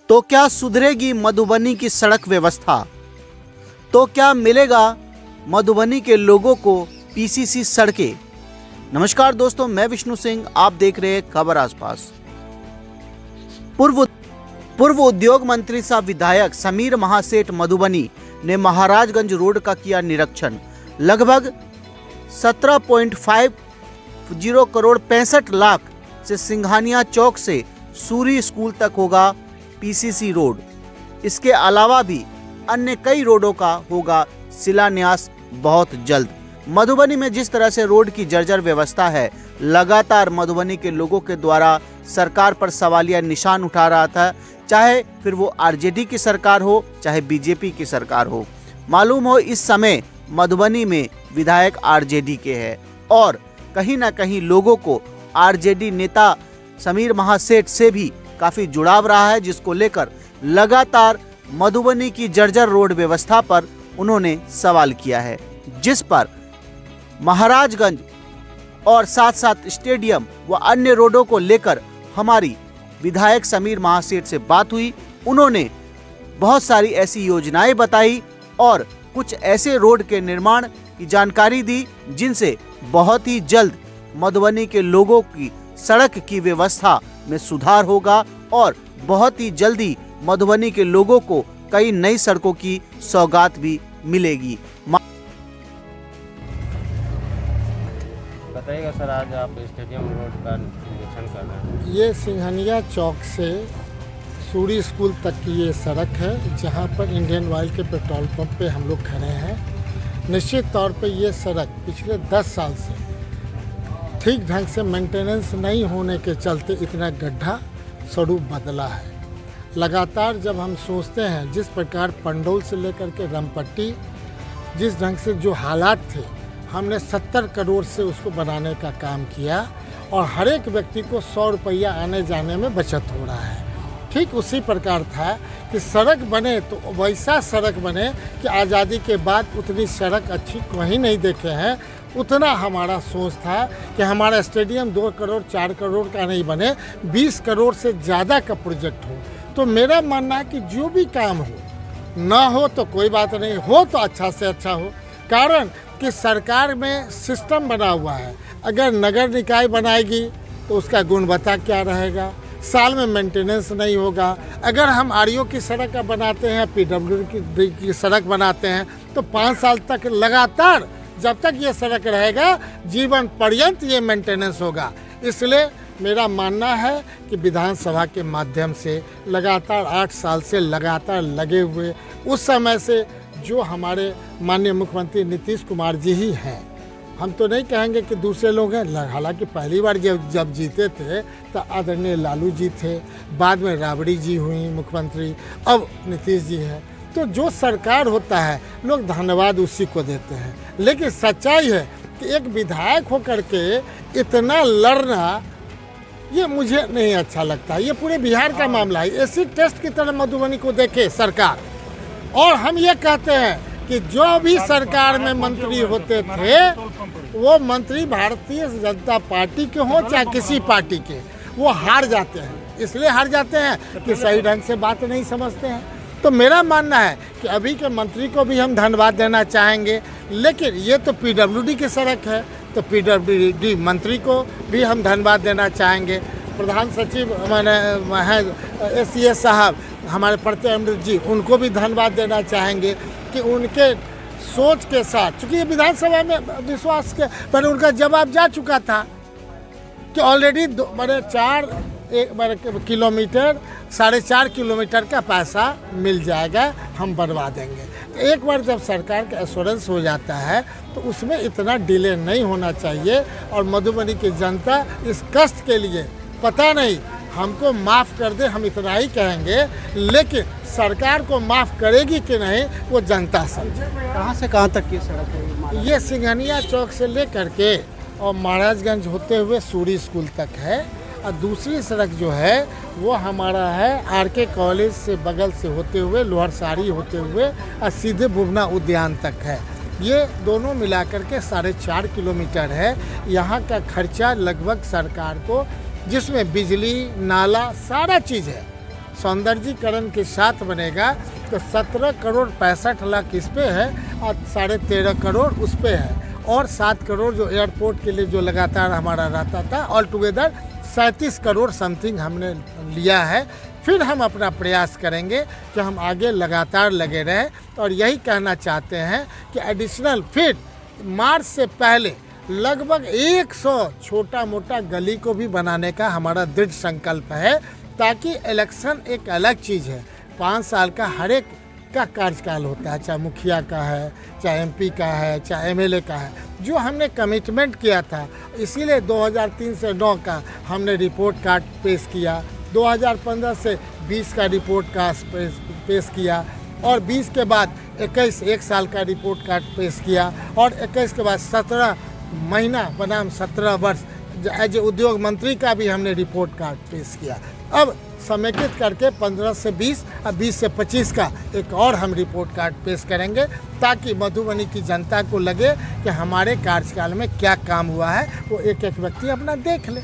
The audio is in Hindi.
तो क्या सुधरेगी मधुबनी की सड़क व्यवस्था? तो क्या मिलेगा मधुबनी के लोगों को पीसीसी सड़कें? नमस्कार दोस्तों, मैं विष्णु सिंह, आप देख रहे हैं खबर आसपास। पूर्व उद्योग मंत्री सह विधायक समीर महासेठ मधुबनी ने महाराजगंज रोड का किया निरीक्षण। लगभग 17.50 करोड़ 65 लाख से सिंघानिया चौक से सूरी स्कूल तक होगा पीसीसी रोड। इसके अलावा भी अन्य कई रोडों का होगा शिलान्यास बहुत जल्द। मधुबनी में जिस तरह से रोड की जर्जर व्यवस्था है, लगातार मधुबनी के लोगों के द्वारा सरकार पर सवालिया निशान उठा रहा था, चाहे फिर वो आरजेडी की सरकार हो चाहे बीजेपी की सरकार हो। मालूम हो इस समय मधुबनी में विधायक आरजेडी के हैं और कहीं ना कहीं लोगों को आरजेडी नेता समीर महासेठ से भी काफी जुड़ाव रहा है, जिसको लेकर लगातार मधुबनी की जर्जर रोड व्यवस्था पर उन्होंने सवाल किया है, जिस पर महाराजगंज और साथ साथ स्टेडियम व अन्य रोडों को लेकर हमारी विधायक समीर महासेठ से बात हुई। उन्होंने बहुत सारी ऐसी योजनाएं बताई और कुछ ऐसे रोड के निर्माण की जानकारी दी जिनसे बहुत ही जल्द मधुबनी के लोगों की सड़क की व्यवस्था में सुधार होगा और बहुत ही जल्दी मधुबनी के लोगों को कई नई सड़कों की सौगात भी मिलेगी। बताइएगा सर, आज आप स्टेडियम रोड का निरीक्षण कर रहे हैं। ये सिंघानिया चौक से सूरी स्कूल तक की ये सड़क है, जहाँ पर इंडियन ऑयल के पेट्रोल पंप पे हम लोग खड़े हैं। निश्चित तौर पे ये सड़क पिछले 10 साल से ठीक ढंग से मेंटेनेंस नहीं होने के चलते इतना गड्ढा स्वरूप बदला है। लगातार जब हम सोचते हैं जिस प्रकार पंडोल से लेकर के रामपट्टी जिस ढंग से जो हालात थे, हमने 70 करोड़ से उसको बनाने का काम किया और हर एक व्यक्ति को 100 रुपया आने जाने में बचत हो रहा है। ठीक उसी प्रकार था कि सड़क बने तो वैसा सड़क बने कि आज़ादी के बाद उतनी सड़क अच्छी कहीं नहीं देखे हैं। उतना हमारा सोच था कि हमारा स्टेडियम 2 करोड़ 4 करोड़ का नहीं बने, 20 करोड़ से ज़्यादा का प्रोजेक्ट हो। तो मेरा मानना है कि जो भी काम हो, ना हो तो कोई बात नहीं, हो तो अच्छा से अच्छा हो। कारण कि सरकार में सिस्टम बना हुआ है, अगर नगर निकाय बनाएगी तो उसका गुणवत्ता क्या रहेगा, साल में मेंटेनेंस नहीं होगा। अगर हम आरओ की सड़क का बनाते हैं, पीडब्ल्यूडी की सड़क बनाते हैं, तो 5 साल तक लगातार जब तक ये सड़क रहेगा जीवन पर्यंत ये मेंटेनेंस होगा। इसलिए मेरा मानना है कि विधानसभा के माध्यम से लगातार 8 साल से लगातार लगे हुए, उस समय से जो हमारे माननीय मुख्यमंत्री नीतीश कुमार जी ही हैं, हम तो नहीं कहेंगे कि दूसरे लोग हैं। हालांकि पहली बार जब जीते थे तो आदरणीय लालू जी थे, बाद में राबड़ी जी हुई मुख्यमंत्री, अब नीतीश जी हैं। तो जो सरकार होता है लोग धन्यवाद उसी को देते हैं, लेकिन सच्चाई है कि एक विधायक होकर के इतना लड़ना ये मुझे नहीं अच्छा लगता। ये पूरे बिहार का मामला है। एसिड टेस्ट की तरह मधुबनी को देखे सरकार। और हम ये कहते हैं कि जो भी सरकार में मंत्री होते थे वो मंत्री भारतीय जनता पार्टी के हों चाहे किसी पार्टी के, वो हार जाते हैं। इसलिए हार जाते हैं कि सही ढंग से बात नहीं समझते हैं। तो मेरा मानना है कि अभी के मंत्री को भी हम धन्यवाद देना चाहेंगे, लेकिन ये तो पीडब्ल्यूडी की सड़क है तो पीडब्ल्यूडी मंत्री को भी हम धन्यवाद देना चाहेंगे। प्रधान सचिव हैं एसीएस साहब हमारे प्रत्यय अमृत जी, उनको भी धन्यवाद देना चाहेंगे कि उनके सोच के साथ, चूँकि ये विधानसभा में विश्वास के मैंने उनका जवाब जा चुका था कि ऑलरेडी 4 किलोमीटर 4.5 किलोमीटर का पैसा मिल जाएगा, हम बनवा देंगे। तो एक बार जब सरकार का एश्योरेंस हो जाता है तो उसमें इतना डिले नहीं होना चाहिए। और मधुबनी की जनता इस कष्ट के लिए पता नहीं हमको माफ़ कर दे, हम इतना ही कहेंगे, लेकिन सरकार को माफ़ करेगी कि नहीं वो जनता समझे। कहाँ से कहाँ तक की सड़क है? ये सिंघानिया चौक से लेकर के और महाराजगंज होते हुए सूरी स्कूल तक है। और दूसरी सड़क जो है वो हमारा है आरके कॉलेज से बगल से होते हुए लोहरसारी होते हुए और सीधे बुबना उद्यान तक है। ये दोनों मिलाकर के 4.5 किलोमीटर है। यहाँ का खर्चा लगभग सरकार को, जिसमें बिजली नाला सारा चीज़ है, सौंदर्यीकरण के साथ बनेगा तो 17 करोड़ 65 लाख इस पे है और 13.5 करोड़ उस पे है, और 7 करोड़ जो एयरपोर्ट के लिए जो लगातार हमारा रहता था, ऑल टुगेदर 37 करोड़ समथिंग हमने लिया है। फिर हम अपना प्रयास करेंगे कि हम आगे लगातार लगे रहें, और यही कहना चाहते हैं कि एडिशनल फिर मार्च से पहले लगभग 100 छोटा मोटा गली को भी बनाने का हमारा दृढ़ संकल्प है, ताकि इलेक्शन एक अलग चीज़ है। 5 साल का हर एक का कार्यकाल होता है, चाहे मुखिया का है, चाहे एमपी का है, चाहे एमएलए का है, जो हमने कमिटमेंट किया था। इसीलिए 2003 से 9 का हमने रिपोर्ट कार्ड पेश किया, 2015 से 20 का रिपोर्ट कार्ड पेश किया, और 20 के बाद 21 1 साल का रिपोर्ट कार्ड पेश किया, और 21 के बाद 17 महीना बनाम 17 वर्ष एज उद्योग मंत्री का भी हमने रिपोर्ट कार्ड पेश किया। अब समेकित करके 15 से 20 और 20 से 25 का एक और हम रिपोर्ट कार्ड पेश करेंगे, ताकि मधुबनी की जनता को लगे कि हमारे कार्यकाल में क्या काम हुआ है, वो एक एक व्यक्ति अपना देख ले।